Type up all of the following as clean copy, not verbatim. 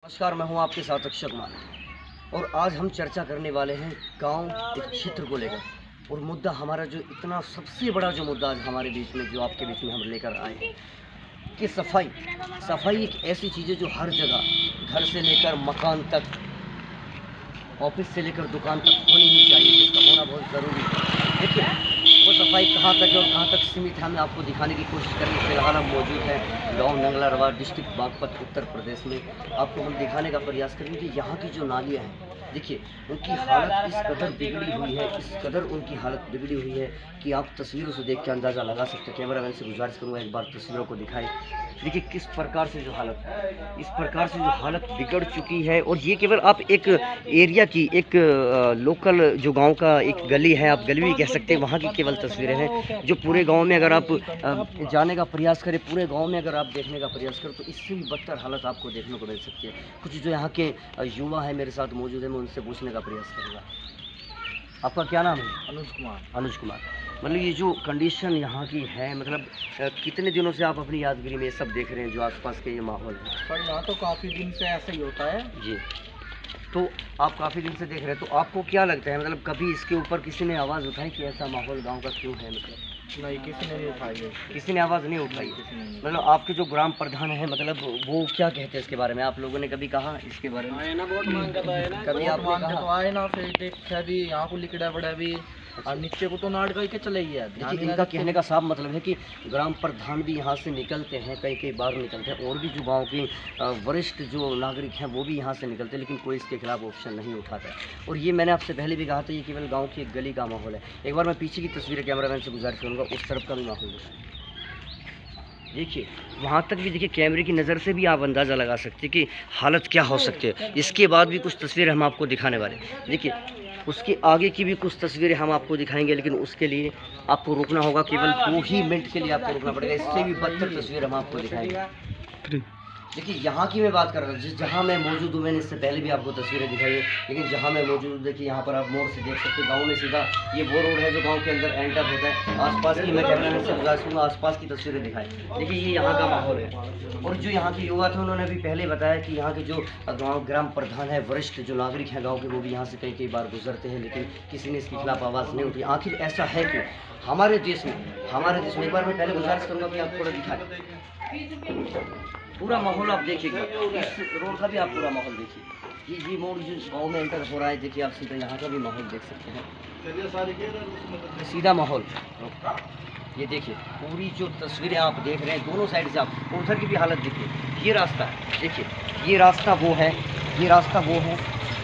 नमस्कार, मैं हूं आपके साथ अक्षय कुमार और आज हम चर्चा करने वाले हैं गांव एक क्षेत्र को लेकर। और मुद्दा हमारा जो इतना सबसे बड़ा जो मुद्दा आज हमारे बीच में जो आपके बीच में हम लेकर आए हैं कि सफाई एक ऐसी चीज़ है जो हर जगह, घर से लेकर मकान तक, ऑफिस से लेकर दुकान तक होनी ही चाहिए, जिसका होना बहुत ज़रूरी है। देखिए वो सफाई कहाँ तक है और कहाँ तक सीमित है, हमें आपको दिखाने की कोशिश करेंगे। फिलहाल हम मौजूद हैं गाँव नंगलारवार, डिस्ट्रिक्ट बागपत, उत्तर प्रदेश में। आपको हम दिखाने का प्रयास करेंगे कि यहाँ की जो नालियाँ हैं, देखिए उनकी हालत इस कदर बिगड़ी हुई है, इस कदर उनकी हालत बिगड़ी हुई है कि आप तस्वीरों से देख के अंदाज़ा लगा सकते हैं। कैमरामैन से गुजारिश करूँगा एक बार तस्वीरों को दिखाएं। देखिए किस प्रकार से जो हालत, इस प्रकार से जो हालत बिगड़ चुकी है। और ये केवल आप एक एरिया की, एक लोकल जो गांव का एक गली है, आप गली भी कह सकते हैं, वहाँ की केवल तस्वीरें हैं। जो पूरे गांव में अगर आप जाने का प्रयास करें, पूरे गांव में अगर आप देखने का प्रयास करें तो इससे भी बदतर हालत आपको देखने को मिल सकती है। कुछ जो यहाँ के युवा हैं मेरे साथ मौजूद है, मैं उनसे पूछने का प्रयास करूँगा। आपका क्या नाम है? अनुज कुमार। मतलब ये जो कंडीशन यहाँ की है, मतलब कितने दिनों से आप अपनी यादगिरी में ये सब देख रहे हैं जो आसपास के ये माहौल है? पर यहाँ तो काफ़ी दिन से ऐसा ही होता है जी। तो आप काफ़ी दिन से देख रहे हैं, तो आपको क्या लगता है, मतलब कभी इसके ऊपर किसी ने आवाज़ उठाई कि ऐसा माहौल गांव का क्यों है? मतलब नहीं, किसी ने नहीं उठाई है। किसी ने आवाज़ नहीं उठाई? मतलब आपके जो ग्राम प्रधान है, मतलब वो क्या कहते हैं इसके बारे में? आप लोगों ने कभी कहा इसके बारे में? कभी आप तो आए ना, फिर देखा भी यहाँ को लिखड़ा पड़ा भी और नीचे को तो नाट करके चले गया। देखिए इनका कहने का साफ मतलब है कि ग्राम प्रधान भी यहाँ से निकलते हैं, कई बार निकलते हैं, और भी जो गांव के वरिष्ठ जो नागरिक हैं वो भी यहाँ से निकलते हैं, लेकिन कोई इसके खिलाफ ऑप्शन नहीं उठाता है। और ये मैंने आपसे पहले भी कहा था, ये केवल गांव की एक गली का माहौल है। एक बार मैं पीछे की तस्वीरें कैमरामैन से गुजारिश करूँगा, उस तरफ का भी माहौल देखिए, वहाँ तक भी देखिए, कैमरे की नज़र से भी आप अंदाज़ा लगा सकते हैं कि हालत क्या हो सकती है। इसके बाद भी कुछ तस्वीरें हम आपको दिखाने वाले, देखिए उसके आगे की भी कुछ तस्वीरें हम आपको दिखाएंगे, लेकिन उसके लिए आपको रुकना होगा, केवल 2 ही मिनट के लिए आपको रुकना पड़ेगा। इससे भी बदतर तस्वीर हम आपको दिखाएंगे। देखिए यहाँ की मैं बात कर रहा हूँ, जहाँ मैं मौजूद हूँ, मैंने इससे पहले भी आपको तस्वीरें दिखाई है, लेकिन जहाँ मैं मौजूद हूँ देखिए यहाँ पर आप मोड़ से देख सकते हैं, गांव में सीधा ये वो रोड है जो गांव के अंदर एंटर होता है। आसपास की मैं कैमरामैन से गुजारिश करूँगा आसपास की तस्वीरें दिखाएं। देखिए ये यहाँ का माहौल है। और जो यहाँ के युवा थे उन्होंने भी पहले बताया कि यहाँ के जो गाँव ग्राम प्रधान है, वरिष्ठ जो नागरिक हैं गाँव के, वो भी यहाँ से कई बार गुजरते हैं, लेकिन किसी ने इसके खिलाफ आवाज़ नहीं उठी। आखिर ऐसा है क्यों हमारे देश में? एक बार मैं पहले गुजारिश करूँगा कि आप थोड़ा दिखाएं पूरा माहौल। आप देखिएगा इस रोड का भी आप पूरा माहौल देखिए, ये मोड़ जो गाँव में एंटर हो रहा है, देखिए आप सीधा यहाँ का भी माहौल देख सकते हैं, सीधा माहौल। ये देखिए पूरी जो तस्वीरें आप देख रहे हैं, दोनों साइड से आप उधर की भी हालत देखिए। ये रास्ता देखिए, ये रास्ता वो है, ये रास्ता वो है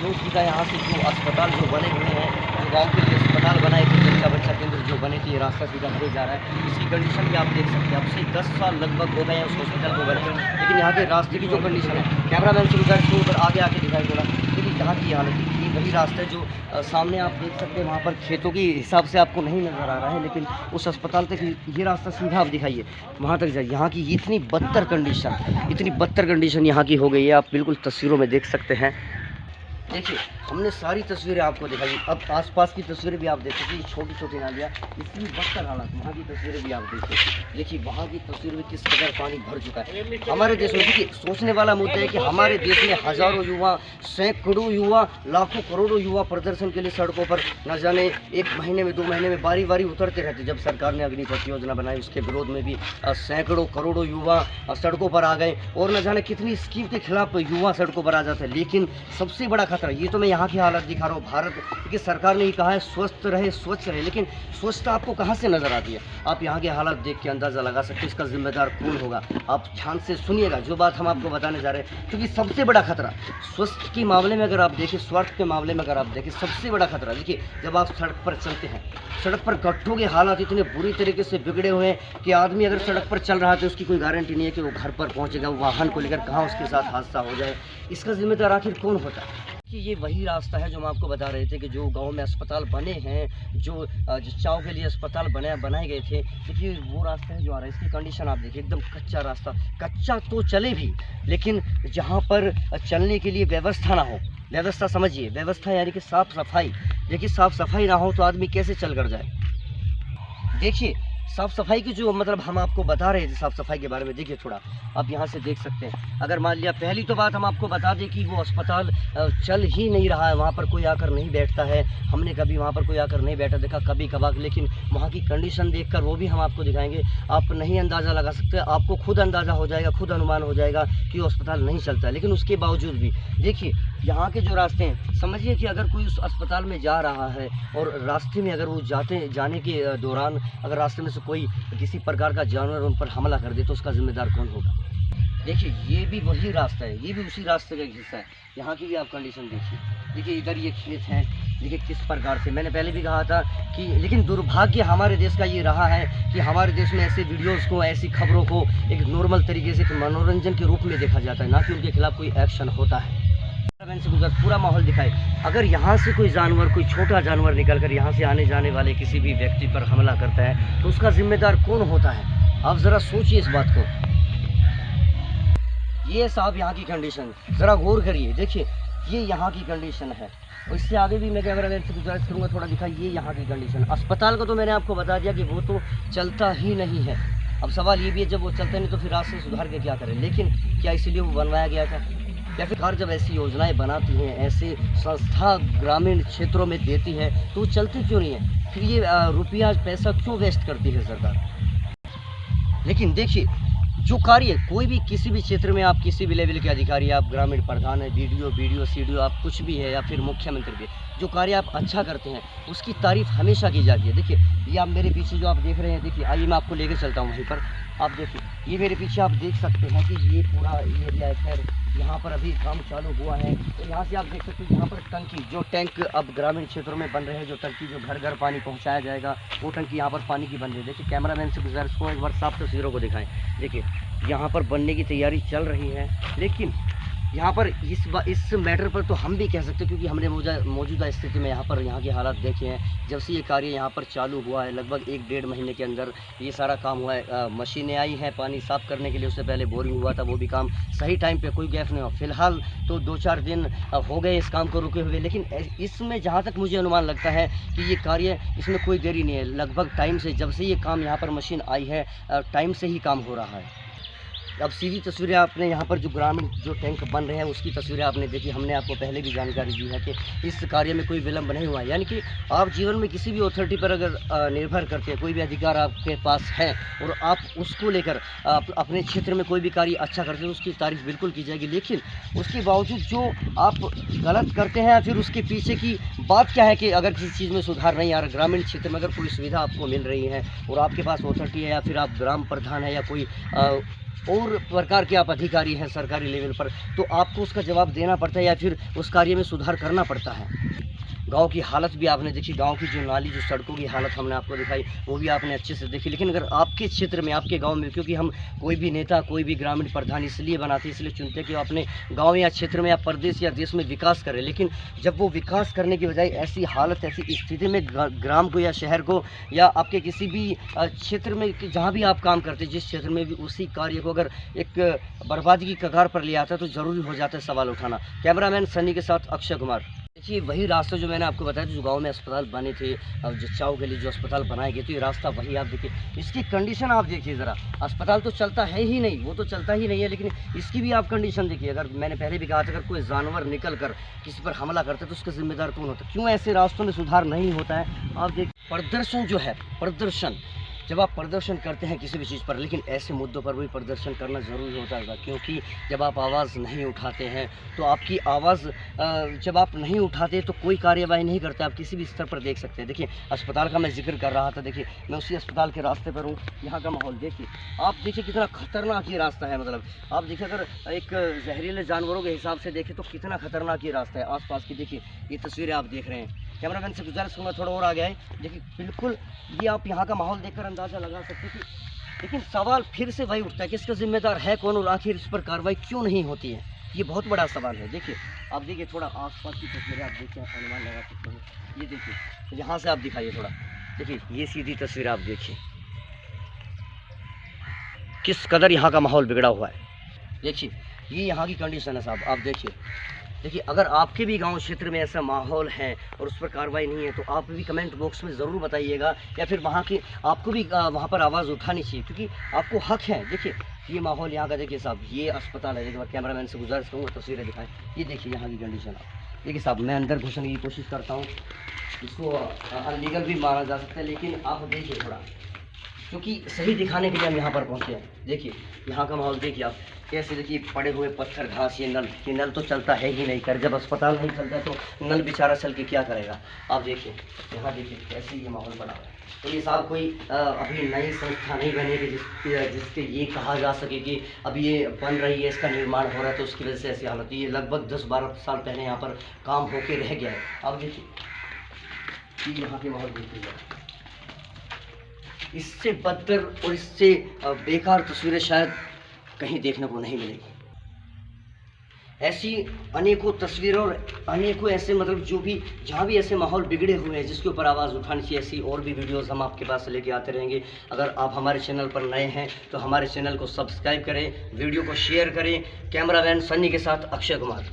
जो सीधा यहाँ से जो अस्पताल जो बने हुए हैं, जो गाँव के लिए अस्पताल बनाए थे, बच्चा केंद्र जो बने थे, ये रास्ता सीधा हो जा रहा है। इसकी कंडीशन भी आप देख सकते हैं, अब से 10 साल लगभग हो गए हैं उस हॉस्पिटल को बने, लेकिन यहाँ के रास्ते की जो कंडीशन है, कैमरामैन से गुजारिश के ऊपर आगे आके दिखाई पड़ा। लेकिन यहाँ की हालत ये वही रास्ता है जो सामने आप देख सकते हैं, वहाँ पर खेतों के हिसाब से आपको नहीं नज़र आ रहा है, लेकिन उस अस्पताल तक ये रास्ता सीधा आप दिखाइए, वहाँ तक जाइए। यहाँ की इतनी बदतर कंडीशन यहाँ की हो गई है, आप बिल्कुल तस्वीरों में देख सकते हैं। देखिए हमने सारी तस्वीरें आपको दिखाई, अब आसपास की तस्वीरें भी आप देख सकते हैं, छोटी छोटी नालियाँ, इतनी बदतर हालत, वहाँ की तस्वीरें भी आप देखिए वहाँ की तस्वीर में किस कदर पानी भर चुका है हमारे देश में। देखिए सोचने वाला मुद्दा है कि हमारे देश में हज़ारों युवा, सैकड़ों युवा, लाखों करोड़ों युवा प्रदर्शन के लिए सड़कों पर न जाने 1 महीने में 2 महीने में बारी उतरते रहते। जब सरकार ने अग्निपथ योजना बनाई उसके विरोध में भी सैकड़ों करोड़ों युवा सड़कों पर आ गए, और न जाने कितनी स्कीम के खिलाफ युवा सड़कों पर आ जाते हैं। लेकिन सबसे बड़ा खतरा, ये तो मैं यहाँ की हालत दिखा रहा हूँ, भारत की सरकार ने ये कहा है स्वस्थ रहे, स्वच्छ रहे, लेकिन स्वच्छता आपको कहाँ से नज़र आती है? आप यहाँ के हालत देख के अंदाज़ा लगा सकते हैं इसका जिम्मेदार कौन होगा। आप ध्यान से सुनिएगा जो बात हम आपको बताने जा रहे हैं, क्योंकि सबसे बड़ा खतरा स्वास्थ्य के मामले में अगर आप देखें, स्वास्थ्य के मामले में अगर आप देखें, सबसे बड़ा खतरा देखिए, जब आप सड़क पर चलते हैं, सड़क पर गड्ढों के हालात इतने बुरी तरीके से बिगड़े हुए हैं कि आदमी अगर सड़क पर चल रहा है तो उसकी कोई गारंटी नहीं है कि वो घर पर पहुँचेगा, वाहन को लेकर कहाँ उसके साथ हादसा हो जाए। इसका जिम्मेदार आखिर कौन होता है? कि ये वही रास्ता है जो हम आपको बता रहे थे कि जो गांव में अस्पताल बने हैं, जो चाव के लिए अस्पताल बनाए गए थे, देखिए वो रास्ता है जो आ रहा है। इसकी कंडीशन आप देखिए, एकदम कच्चा रास्ता, कच्चा तो चले भी, लेकिन जहां पर चलने के लिए व्यवस्था ना हो, व्यवस्था समझिए, व्यवस्था यानी कि साफ़ सफाई, देखिए साफ़ सफाई ना हो तो आदमी कैसे चल कर जाए। देखिए साफ़ सफाई की जो मतलब हम आपको बता रहे थे साफ़ सफाई के बारे में, देखिए थोड़ा आप यहाँ से देख सकते हैं। अगर मान लिया, पहली तो बात हम आपको बता दें कि वो अस्पताल चल ही नहीं रहा है, वहाँ पर कोई आकर नहीं बैठता है। हमने कभी वहाँ पर कोई आकर नहीं बैठा देखा, कभी कभार, लेकिन वहाँ की कंडीशन देखकर वो भी हम आपको दिखाएंगे। आप नहीं अंदाज़ा लगा सकते, आपको खुद अंदाज़ा हो जाएगा, खुद अनुमान हो जाएगा कि वो अस्पताल नहीं चलता है। लेकिन उसके बावजूद भी देखिए यहाँ के जो रास्ते हैं, समझिए कि अगर कोई उस अस्पताल में जा रहा है और रास्ते में अगर वो जाने के दौरान अगर रास्ते में से कोई किसी प्रकार का जानवर उन पर हमला कर दे तो उसका जिम्मेदार कौन होगा। देखिए ये भी वही रास्ता है, ये भी उसी रास्ते का एक हिस्सा है। यहाँ की भी आप कंडीशन देखिए, देखिए इधर ये खेत हैं, देखिए किस प्रकार से, मैंने पहले भी कहा था कि, लेकिन दुर्भाग्य हमारे देश का ये रहा है कि हमारे देश में ऐसे वीडियोज़ को, ऐसी खबरों को एक नॉर्मल तरीके से, एक मनोरंजन के रूप में देखा जाता है, ना कि उनके खिलाफ कोई एक्शन होता है। से पूरा माहौल दिखाए, अगर यहाँ से कोई जानवर, कोई छोटा जानवर निकल कर यहाँ से आने जाने वाले किसी भी व्यक्ति पर हमला करता है तो उसका जिम्मेदार कौन होता है। आप ज़रा सोचिए इस बात को। ये साहब यहाँ की कंडीशन ज़रा गौर करिए, देखिए ये यहाँ की कंडीशन है। और इससे आगे भी मैं कैमरा मैन से गुजारिश करूँगा थोड़ा दिखाइए, ये यहाँ की कंडीशन। अस्पताल का तो मैंने आपको बता दिया कि वो तो चलता ही नहीं है। अब सवाल ये भी है, जब वो चलता नहीं तो फिर रास्ते सुधार के क्या करें। लेकिन क्या इसलिए वो बनवाया गया था, या फिर सरकार जब ऐसी योजनाएं बनाती हैं, ऐसे संस्था ग्रामीण क्षेत्रों में देती है तो वो चलती क्यों नहीं है, फिर ये रुपया पैसा क्यों वेस्ट करती है सरकार। लेकिन देखिए जो कार्य कोई भी किसी भी क्षेत्र में, आप किसी भी लेवल के अधिकारी, आप ग्रामीण प्रधान है, बीडीओ सीडीओ, आप कुछ भी है, या फिर मुख्यमंत्री भी, जो कार्य आप अच्छा करते हैं उसकी तारीफ हमेशा की जाती है। देखिए ये आप मेरे पीछे जो आप देख रहे हैं, देखिए आइए मैं आपको लेके चलता हूँ वहीं पर। आप देखिए ये मेरे पीछे आप देख सकते हैं कि ये पूरा एरिया है, खैर यहाँ पर अभी काम चालू हुआ है। तो यहाँ से आप देख सकते हैं यहाँ पर टंकी, जो टैंक अब ग्रामीण क्षेत्रों में बन रहे हैं, जो टंकी जो घर घर पानी पहुँचाया जाएगा, वो टंकी यहाँ पर पानी की बन रही है। देखिए कैमरा मैन से गुजारिश को एक बार साफ तस्वीरों को दिखाएं। देखिए यहाँ पर बनने की तैयारी चल रही है, लेकिन यहाँ पर इस मैटर पर तो हम भी कह सकते हैं, क्योंकि हमने मौजूदा स्थिति में यहाँ के हालात देखे हैं। जब से ये कार्य यहाँ पर चालू हुआ है, लगभग 1-1.5 महीने के अंदर ये सारा काम हुआ है। मशीनें आई हैं पानी साफ़ करने के लिए, उससे पहले बोरिंग हुआ था, वो भी काम सही टाइम पे, कोई गैप नहीं हुआ। फिलहाल तो 2-4 दिन हो गए इस काम को रुके हुए, लेकिन इसमें जहाँ तक मुझे अनुमान लगता है कि ये कार्य, इसमें कोई देरी नहीं है। लगभग टाइम से, जब से ये काम यहाँ पर मशीन आई है, टाइम से ही काम हो रहा है। अब सीधी तस्वीरें आपने यहाँ पर जो ग्रामीण जो टैंक बन रहे हैं उसकी तस्वीरें आपने देखी। हमने आपको पहले भी जानकारी दी है कि इस कार्य में कोई विलम्ब नहीं हुआ है। यानी कि आप जीवन में किसी भी अथॉरिटी पर अगर निर्भर करते हैं, कोई भी अधिकार आपके पास है और आप उसको लेकर अपने क्षेत्र में कोई भी कार्य अच्छा करते हैं तो उसकी तारीफ बिल्कुल की जाएगी। लेकिन उसके बावजूद जो आप गलत करते हैं, फिर उसके पीछे की बात क्या है कि अगर किसी चीज़ में सुधार नहीं आ रहा, ग्रामीण क्षेत्र में अगर कोई सुविधा आपको मिल रही है और आपके पास अथॉरिटी है, या फिर आप ग्राम प्रधान है, या कोई और प्रकार के आप अधिकारी हैं सरकारी लेवल पर, तो आपको उसका जवाब देना पड़ता है या फिर उस कार्य में सुधार करना पड़ता है। गांव की हालत भी आपने देखी, गांव की जो नाली, जो सड़कों की हालत हमने आपको दिखाई, वो भी आपने अच्छे से देखी। लेकिन अगर आपके क्षेत्र में, आपके गांव में, क्योंकि हम कोई भी नेता, कोई भी ग्रामीण प्रधान इसलिए बनाते, इसलिए चुनते हैं कि वो अपने गांव या क्षेत्र में या प्रदेश या देश में विकास करें। लेकिन जब वो विकास करने की बजाय ऐसी हालत, ऐसी स्थिति में ग्राम को या शहर को या आपके किसी भी क्षेत्र में जहाँ भी आप काम करते, जिस क्षेत्र में भी, उसी कार्य को अगर एक बर्बादी की कगार पर ले आता है तो ज़रूरी हो जाता है सवाल उठाना। कैमरामैन सनी के साथ अक्षय कुमार। देखिए वही रास्ता जो मैंने आपको बताया, जो गांव में अस्पताल बने थे, जच्चाओं के लिए जो अस्पताल बनाए गए, तो ये रास्ता वही आप देखिए, इसकी कंडीशन आप देखिए ज़रा। अस्पताल तो चलता है ही नहीं, वो तो चलता ही नहीं है, लेकिन इसकी भी आप कंडीशन देखिए। अगर मैंने पहले भी कहा था, अगर कोई जानवर निकल कर किसी पर हमला करता है तो उसका जिम्मेदार कौन होता है। क्यों ऐसे रास्तों में सुधार नहीं होता है। आप देखिए प्रदर्शन जो है, प्रदर्शन जब आप प्रदर्शन करते हैं किसी भी चीज़ पर, लेकिन ऐसे मुद्दों पर भी प्रदर्शन करना ज़रूरी होता है, क्योंकि जब आप आवाज़ नहीं उठाते हैं तो आपकी आवाज़ जब आप नहीं उठाते तो कोई कार्यवाही नहीं करते। आप किसी भी स्तर पर देख सकते हैं। देखिए अस्पताल का मैं जिक्र कर रहा था, देखिए मैं उसी अस्पताल के रास्ते पर हूँ। यहाँ का माहौल देखिए, आप देखिए कितना खतरनाक ये रास्ता है। मतलब आप देखिए, अगर एक जहरीले जानवरों के हिसाब से देखें तो कितना खतरनाक ये रास्ता है। आसपास की देखिए ये तस्वीरें आप देख रहे हैं। कैमरामैन से गुजारिश करूँगा थोड़ा और आ गया है। देखिए बिल्कुल ये आप यहाँ का माहौल देखकर अंदाज़ा लगा सकते हैं। लेकिन सवाल फिर से वही उठता है कि इसका जिम्मेदार है कौन और आखिर इस पर कार्रवाई क्यों नहीं होती है। ये बहुत बड़ा सवाल है। देखिए आप देखिए थोड़ा आसपास की तस्वीरें आप देखिए, अनुमान लगा सकते हैं। ये देखिए यहाँ से आप दिखाइए थोड़ा, देखिए ये सीधी तस्वीर आप देखिए, किस कदर यहाँ का माहौल बिगड़ा हुआ है। देखिए ये यहाँ की कंडीशन है साहब, आप देखिए देखिए, अगर आपके भी गांव क्षेत्र में ऐसा माहौल है और उस पर कार्रवाई नहीं है तो आप भी कमेंट बॉक्स में ज़रूर बताइएगा, या फिर वहाँ की आपको भी वहाँ पर आवाज़ उठानी चाहिए, क्योंकि आपको हक है। देखिए ये माहौल यहाँ का, देखिए साहब, ये अस्पताल है। देखिए मैं कैमरामैन से गुजारिश करूँगा तस्वीरें दिखाएं। ये देखिए यहाँ की कंडीशन आप देखिए साहब। मैं अंदर घुसने की कोशिश करता हूँ, इसको अनलीगल भी माना जा सकता है, लेकिन आप देखिए थोड़ा, क्योंकि सही दिखाने के लिए हम यहाँ पर पहुँचे हैं। देखिए यहाँ का माहौल देखिए आप कैसे, देखिए पड़े हुए पत्थर, घास, ये नल तो चलता है ही नहीं कर, जब अस्पताल नहीं चलता है तो नल बेचारा चल के क्या करेगा। आप देखिए यहाँ देखिए कैसे ये माहौल पड़ा है। तो ये साहब कोई अभी नई संस्था नहीं बनी कि जिसके ये कहा जा सके कि अभी ये बन रही है, इसका निर्माण हो रहा है तो उसकी वजह से ऐसी हालत है। ये लगभग 10-12 साल पहले यहाँ पर काम होके रह गया है। आप देखिए यहाँ के माहौल देखिए, इससे बदतर और इससे बेकार तस्वीरें शायद कहीं देखने को नहीं मिलेगी। ऐसी अनेकों तस्वीरें और अनेकों ऐसे मतलब जो भी जहाँ भी ऐसे माहौल बिगड़े हुए हैं जिसके ऊपर आवाज़ उठानी चाहिए, ऐसी और भी वीडियोस हम आपके पास लेके आते रहेंगे। अगर आप हमारे चैनल पर नए हैं तो हमारे चैनल को सब्सक्राइब करें, वीडियो को शेयर करें। कैमरामैन सन्नी के साथ अक्षय कुमार।